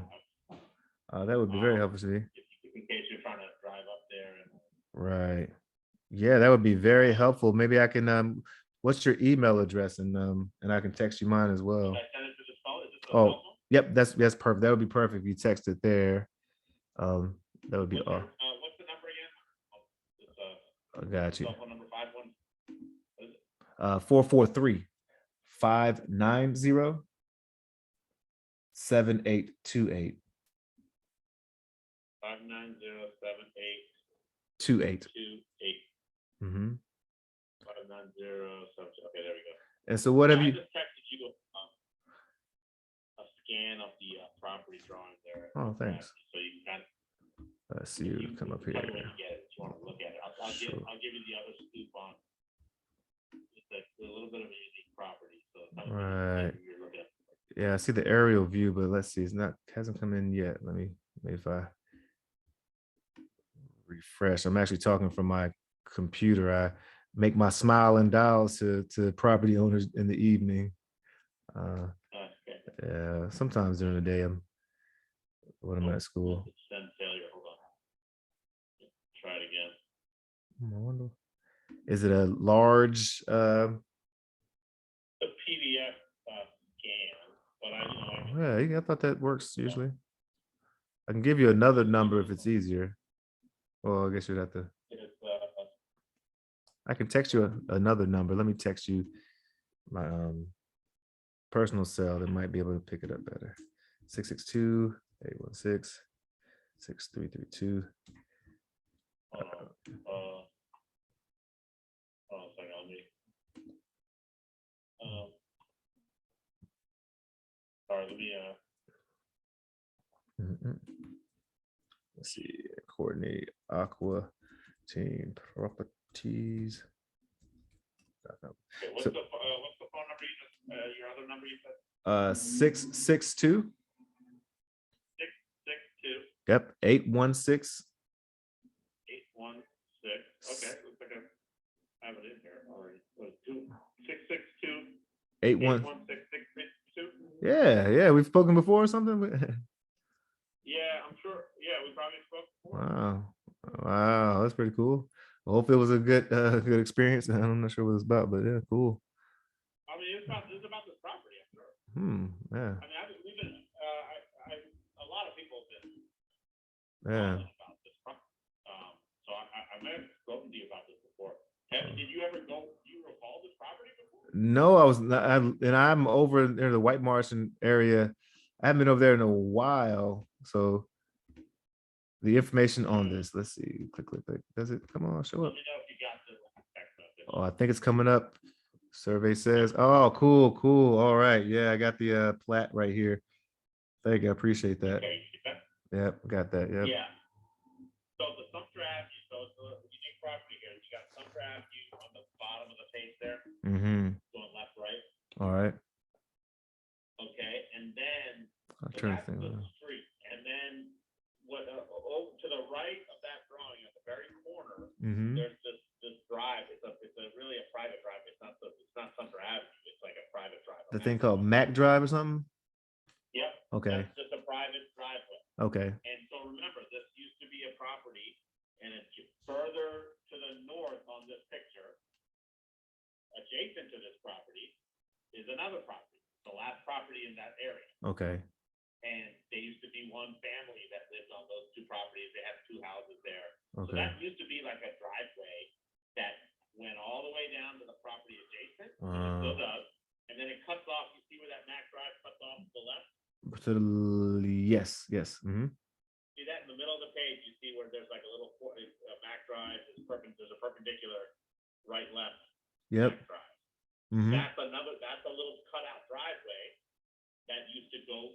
That would be very helpful to me. In case you're trying to drive up there. Right. Yeah, that would be very helpful. Maybe I can what's your email address and I can text you mine as well. Should I send it to this phone? Is this a Oh, cell phone? yep, that's perfect. That would be perfect if you text it there. That would be all. What's the number again? I got you. Cell phone number 51. 443-590-7828. 5907828. 28. Mm-hmm. 59078. Okay, there we go. And so what have I you? just texted you a scan of the property drawing there. Oh, thanks. So you can Let's see you come up here. tell me when you get it. If you want to look at it, I'll give you the other scoop on. It's a little bit of a unique property. So Right. you're looking at. Yeah, I see the aerial view, but let's see. Hasn't come in yet. Maybe if I refresh. I'm actually talking from my computer. I make my smiling dials to property owners in the evening. Okay. Yeah, sometimes during the day when I'm at school. Send failure. Hold on. Try it again. I wonder, is it a large? The PDF scan, but Yeah, I thought that works usually. I can give you another number if it's easier. Well, I guess you'd have to. I can text you another number. Let me text you my personal cell that might be able to pick it up better. 662-816-6332. Hold on a second, let me. Sorry, let me. Let's see, Courtney Aqua Team Properties. Okay, what's the phone number? Your other number you said? 662. 662. Yep, 816. 816. Okay, looks like I have it in here already. 662. 816-6332. Yeah, we've spoken before or something. Yeah, I'm sure. Yeah, we probably spoke before. Wow, that's pretty cool. I hope it was a good experience. I'm not sure what it's about, but yeah, cool. I mean, it's about this property, I'm sure. Yeah. I mean, we've been, a lot of people have been about this property. So I may have spoken to you about this before. Did you ever go? Do you recall this property before? No, I was not. I'm over near the White Martian area. I haven't been over there in a while. So the information on this, let's see. Click. Does it come on? Show up? Let me know if you got the text message. Oh, I think it's coming up. Survey says, oh, cool. All right. Yeah, I got the plat right here. Thank you. I appreciate that. Okay, you get that? Yep, got that. Yep. Yeah. So the Sumter Avenue, so it's a unique property here. You got Sumter Avenue on the bottom of the page there. Mm-hmm. Going left, right. All right. Okay, and then I'm trying to that's think. the street, and then what? Over to the a thing called Mac Drive or something? Yep. Okay. That's just a private driveway. Okay. And so remember, this used to be a property, and it's further to the north on this picture, adjacent to this property, is another property, the last property in that area. Okay. And they used to be one family that lived on those two properties. They have two houses there. So Okay. that used to be like a driveway that went all the way down to the property adjacent, and it still does. And then it cuts off. You see where that Mac Drive cuts off to the left? Yes. Mm-hmm. See that in the middle of the page? You see where there's like a little Mac Drive. There's a perpendicular right-left Yep. Mac Drive. Mm-hmm. That's a little cutout driveway that used to go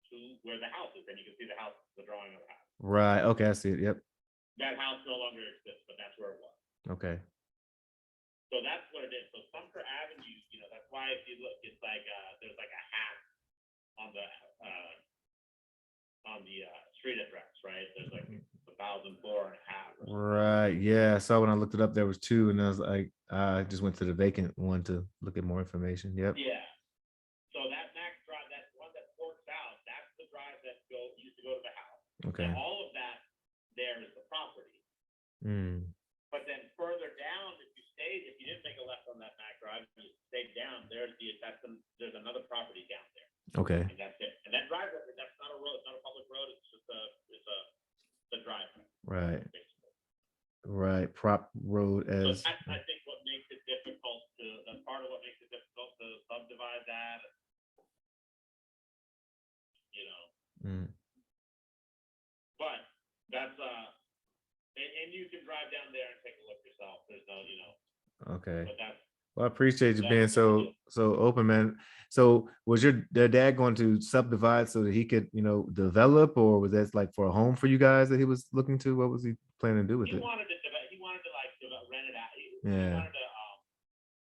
to where the house is, and you can see the house, the drawing of the house. Right. Okay. I see it. Yep. That house no longer exists, but that's where it was. Okay. So that's what it is. So Sumter Avenue, that's why if you look, it's like there's like a hat on the street address, right? There's like 1,004 and a half. Right. Yeah. I saw when I looked it up, there was two, and I was like, I just went to the vacant one to look at more information. Yep. Yeah. So that Max Drive, that one that forks out, that's the drive that used to go to the house. Okay. And all of that there is the property. But then further down, if you didn't make a left on that Mac Drive, you stayed down, there's another property down there. Okay. And that's it. And that driveway, that's not a road, it's not a public road, it's just the driveway. Right. Basically. Right. Prop road So as. that's, I think, what makes it difficult that's part of what makes it difficult to subdivide that. But that's and you can drive down there and take a look yourself. There's no, Okay. But that's. Well, I appreciate you being so open, man. So was their dad going to subdivide so that he could, develop, or was that like for a home for you guys that he was looking to? What was he planning to do with it? He wanted to like rent it out. Yeah.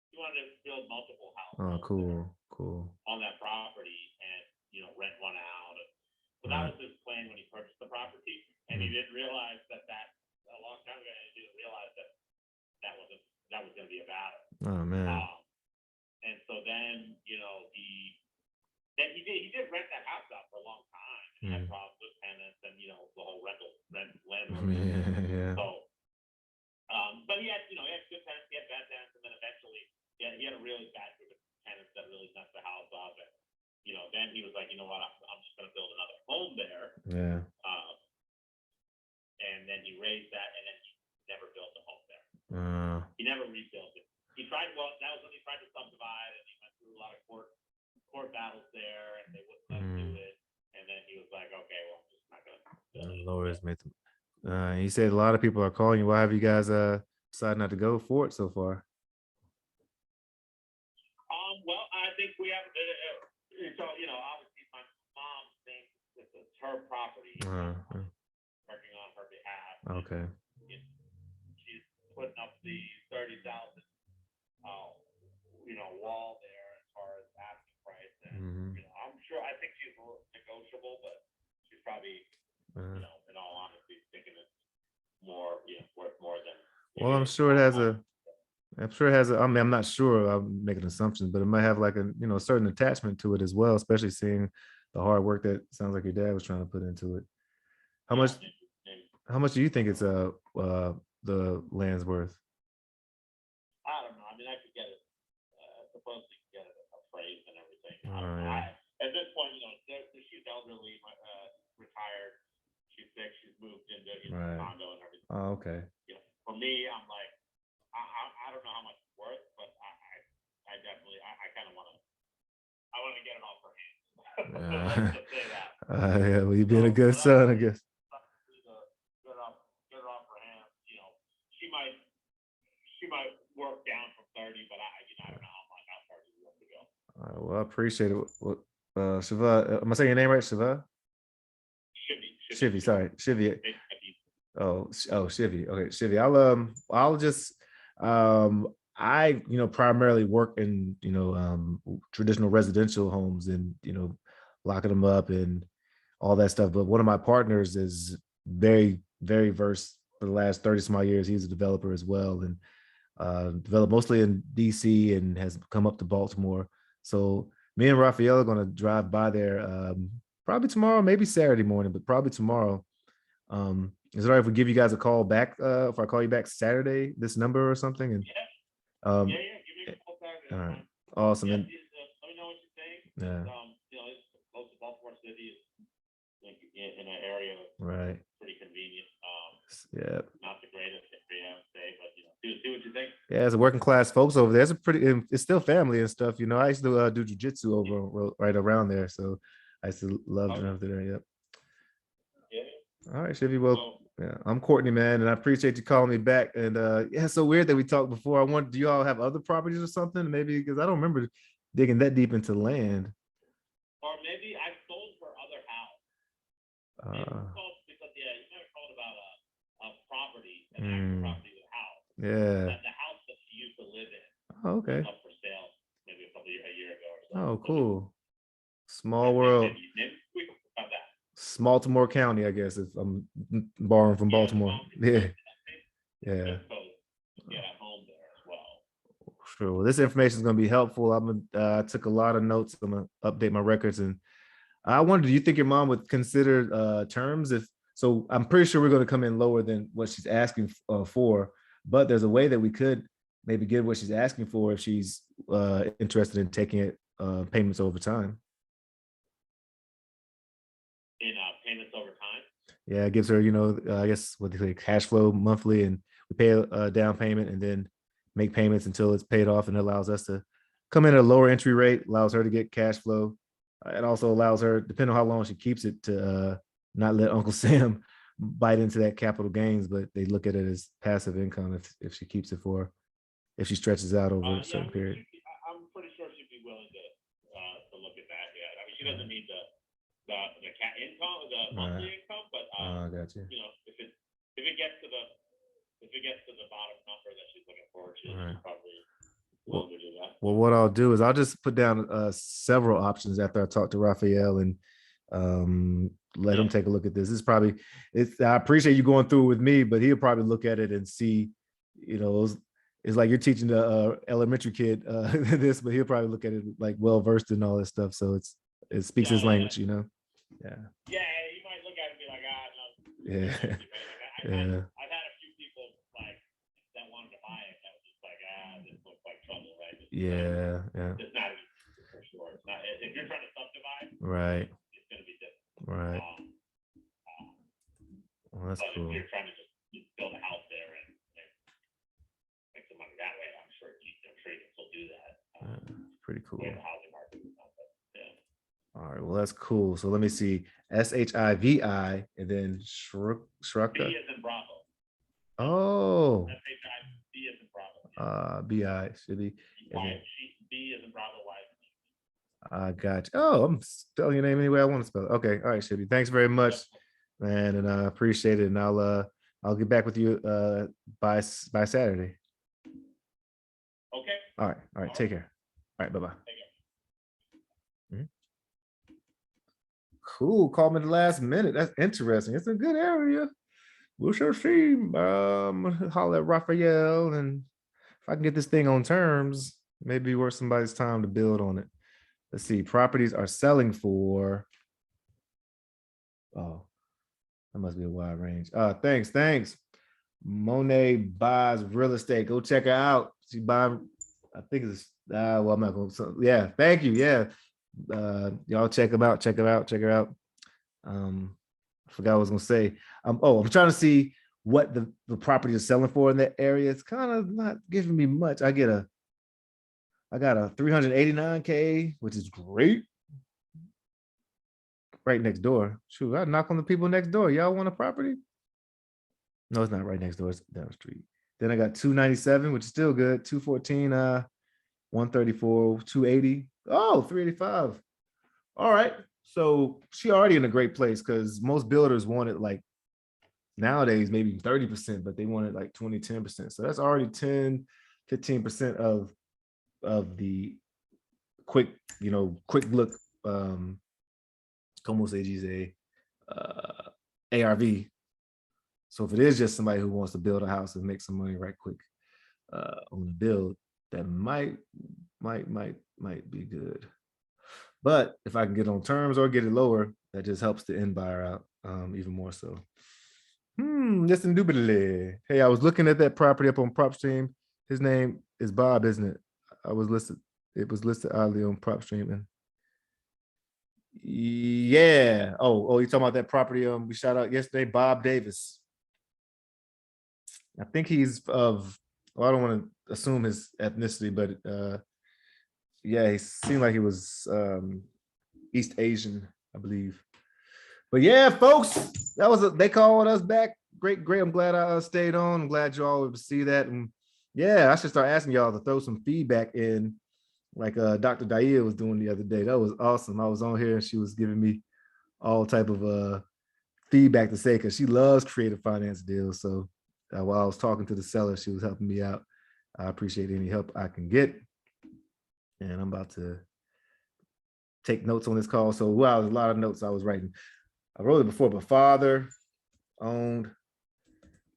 He wanted to build multiple houses. Oh, cool. On that property and rent one out. So that was his plan when he purchased the property, and he didn't realize that a long time ago. He didn't realize that was going to be a battle. Oh man. And so then he did rent that house out for a long time, and had problems with tenants and the whole landlord. Yeah. So, but he had good tenants, he had bad tenants, and then eventually he had a really bad group of tenants that really messed the house up, and then he was like, you know what, I'm just going to build another home there. Yeah. And then he raised that, and then he never built a home there. He never rebuilt it. He tried. Well, that was when he tried to subdivide, and he went through a lot of court battles there, and they wouldn't let him do it. And then he was like, okay, well, I'm just not going to build it. Lord, he said a lot of people are calling you. Why have you guys decided not to go for it so far? Well, I think we have. So obviously, my mom thinks it's her property. Working on her behalf. Okay. She's putting up the 30,000 wall there as far as asking price, and I'm sure, I think she's negotiable, but she's probably in all honesty thinking it's more worth more than. Well, I'm sure it has I mean, I'm not sure, I'm making assumptions, but it might have like a certain attachment to it as well, especially seeing the hard work that sounds like your dad was trying to put into it. How much do you think it's the land's worth? I don't know. I mean, I could get it. Supposedly get it appraised and everything. At this point, she's elderly, retired. She's sick. She's moved into a condo and everything. Oh, okay. For me, I'm like, I don't know how much it's worth, but I definitely, I kind of want to get it off her hands. Let's just say that. Yeah, well, you've been a good son, I guess. Get her off her hands. She might work down from 30, but I don't know how far she wants to go. All right, well, I appreciate it. Shiva, am I saying your name right? Shiva? Shivy, sorry, Shivy. Oh, Shivy. Okay, Shivy. I'll just I primarily work in traditional residential homes and locking them up and all that stuff. But one of my partners is very, very versed for the last 30 some odd years. He's a developer as well, and developed mostly in DC and has come up to Baltimore So me and Raphael are gonna drive by there probably tomorrow, maybe Saturday morning, but probably tomorrow. Is it all right if we give you guys a call back? If I call you back Saturday, this number or something? And Yeah, give me a call back. all right, awesome. Yeah, And let me know what you think. yeah, It's close to Baltimore City. It's in an area right. pretty convenient. Yeah. Not the greatest area, I would say, but see what you think. Yeah, as a working class folks over there, it's a pretty. It's still family and stuff. I used to do jujitsu over right around there, so I used to love driving through there. Yep. Yeah. All right, Chevy. Well, yeah, I'm Courtney, man, and I appreciate you calling me back. And yeah, it's so weird that we talked before. I want. Do you all have other properties or something? Maybe because I don't remember digging that deep into land. Or maybe I sold her other house. Maybe because you might have called about a property, an actual property with a house. Yeah. The house that she used to live in. Oh, okay. Was up for sale maybe a year ago or so. Oh, cool. Small world. Maybe we can talk about that. Baltimore County, I guess, if I'm borrowing from Baltimore. Yeah. Yeah. Get a home there as well. Sure. Well, this information is going to be helpful. I took a lot of notes. I'm going to update my records. And I wonder, do you think your mom would consider terms so I'm pretty sure we're going to come in lower than what she's asking for, but there's a way that we could maybe get what she's asking for if she's interested in taking it payments over time. In payments over time? Yeah, it gives her, I guess what they say, cash flow monthly, and we pay a down payment and then make payments until it's paid off, and it allows us to come in at a lower entry rate, allows her to get cash flow. It also allows her, depending on how long she keeps it, to not let Uncle Sam bite into that capital gains, but they look at it as passive income if she keeps it if she stretches out over a certain period. I'm pretty sure she'd be willing to look at that. Yeah, I mean, she doesn't need the income, the monthly income, but I got you. If it gets to the bottom number that she's looking for, she's probably willing to do that. Well, what I'll do is I'll just put down several options after I talk to Raphael and let him take a look at this. I appreciate you going through it with me, but he'll probably look at it and see, it's like you're teaching the elementary kid this, but he'll probably look at it like well-versed in all this stuff. So it speaks his language, Yeah. Yeah, you might look at it and be like, no. Yeah. I've had a few people that wanted to buy it that was just like, this looks like trouble, right? Yeah. It's not easy for sure. It's not, if you're trying to subdivide, right. It's going to be difficult. Right. Well, that's cool. If you're trying to just build a house there and make some money that way, I'm sure you can still do that. Pretty cool. The housing market is not that, All right, well, that's cool. So let me see. SHIVI and then Shruka. B as in Bravo. Oh. SHIB as in Bravo. BI should be. B as in Bravo, Y. I got you. Oh, I'm spelling your name any way I want to spell it. Okay. All right, Shibby. Thanks very much, man. And I appreciate it. And I'll get back with you by Saturday. Okay. All right. Take care. All right, bye-bye. Cool. Call me the last minute. That's interesting. It's a good area. We'll sure see. Holler at Raphael, and if I can get this thing on terms, maybe worth somebody's time to build on it. Let's see. Properties are selling for. Oh, that must be a wide range. Thanks. Monet buys real estate. Go check her out. She buying. I think it's. Well, I'm not going to. Yeah. Thank you. Yeah. Y'all check them out. Check her out. I forgot what I was gonna say. I'm trying to see what the property is selling for in that area. It's kind of not giving me much. I got a 389K, which is great. Right next door. Shoot, I knock on the people next door. Y'all want a property? No, it's not right next door. It's down the street. Then I got 297, which is still good. 214, 134, 280. Oh, 385. All right. So she already in a great place because most builders want it like nowadays, maybe 30%, but they want it like 20, 10%. So that's already 10, 15% of the quick look, como se dice, ARV. So if it is just somebody who wants to build a house and make some money right quick on the build, that might might be good. But if I can get on terms or get it lower, that just helps the end buyer out even more so. Yes, indubitably. Hey, I was looking at that property up on PropStream. His name is Bob, isn't it? It was listed oddly on PropStream. And yeah. Oh, you talking about that property we shot out yesterday, Bob Davis. I think he's of, well, I don't want to assume his ethnicity, but yeah, he seemed like he was East Asian, I believe. But yeah, folks, that was they called us back. Great. I'm glad I stayed on. I'm glad you all would see that. And yeah, I should start asking y'all to throw some feedback in, like Dr. Daia was doing the other day. That was awesome. I was on here and she was giving me all type of feedback to say, because she loves creative finance deals. So while I was talking to the seller, she was helping me out. I appreciate any help I can get. And I'm about to take notes on this call. So wow, there's a lot of notes I was writing. I wrote it before, but father owned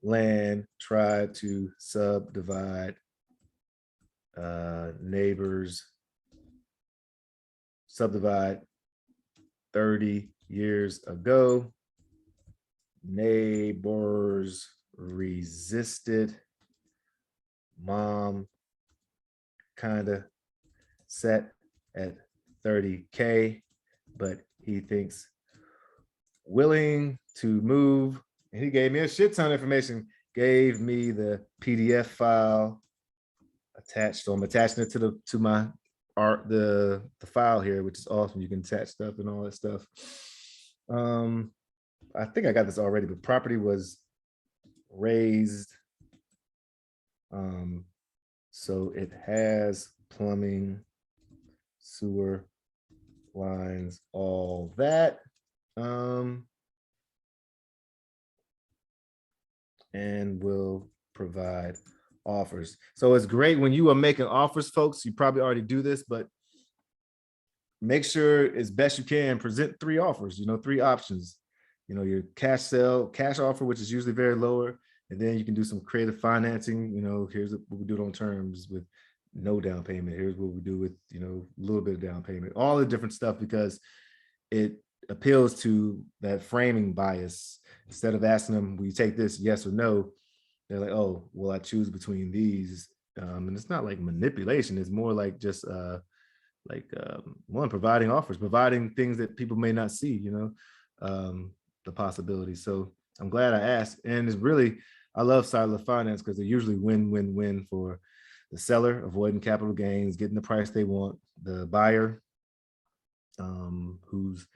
land, tried to subdivide neighbors, subdivide 30 years ago. Neighbors resisted. Mom kind of set at 30K, but he thinks willing to move. And he gave me a shit ton of information, gave me the PDF file attached. So I'm attaching it to my art, the file here, which is awesome. You can attach stuff and all that stuff. I think I got this already, but property was raised. So it has plumbing, sewer lines, all that. And will provide offers. So it's great when you are making offers, folks. You probably already do this, but make sure as best you can present 3 offers, 3 options. Your cash sale, cash offer, which is usually very lower. And then you can do some creative financing. Here's what we do on terms with no down payment. Here's what we do with, a little bit of down payment, all the different stuff, because it appeals to that framing bias. Instead of asking them, will you take this, yes or no? They're like, oh, well, I choose between these. And it's not like manipulation. It's more like just one, providing offers, providing things that people may not see, the possibilities. So I'm glad I asked. And it's really, I love seller finance because they're usually win-win-win for the seller, avoiding capital gains, getting the price they want, the buyer, who's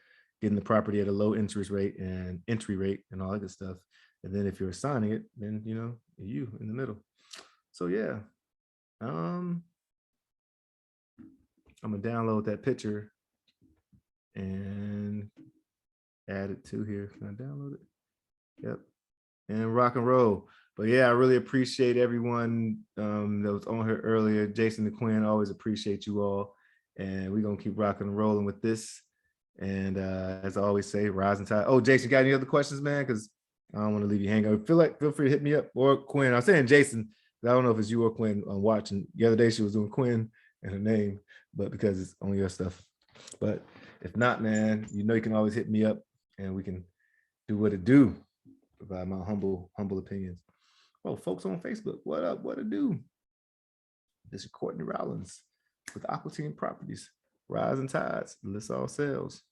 getting the property at a low interest rate and entry rate and all that good stuff. And then if you're assigning it, then you in the middle. So yeah, I'm gonna download that picture and add it to here. Can I download it? Yep. And rock and roll. But yeah, I really appreciate everyone that was on here earlier. Jason and Quinn, always appreciate you all. And we're gonna keep rocking and rolling with this. And as I always say, rise and tide. Oh, Jason, got any other questions, man? Because I don't want to leave you hanging. Feel free to hit me up, or Quinn. I'm saying Jason, I don't know if it's you or Quinn on watching. The other day she was doing Quinn and her name, but because it's on your stuff. But if not, man, you can always hit me up and we can do what it do. Provide my humble opinions. Oh, folks on Facebook, what up? What it do? This is Courtney Rollins with Aqua Team Properties. Rise and tides, list all sales.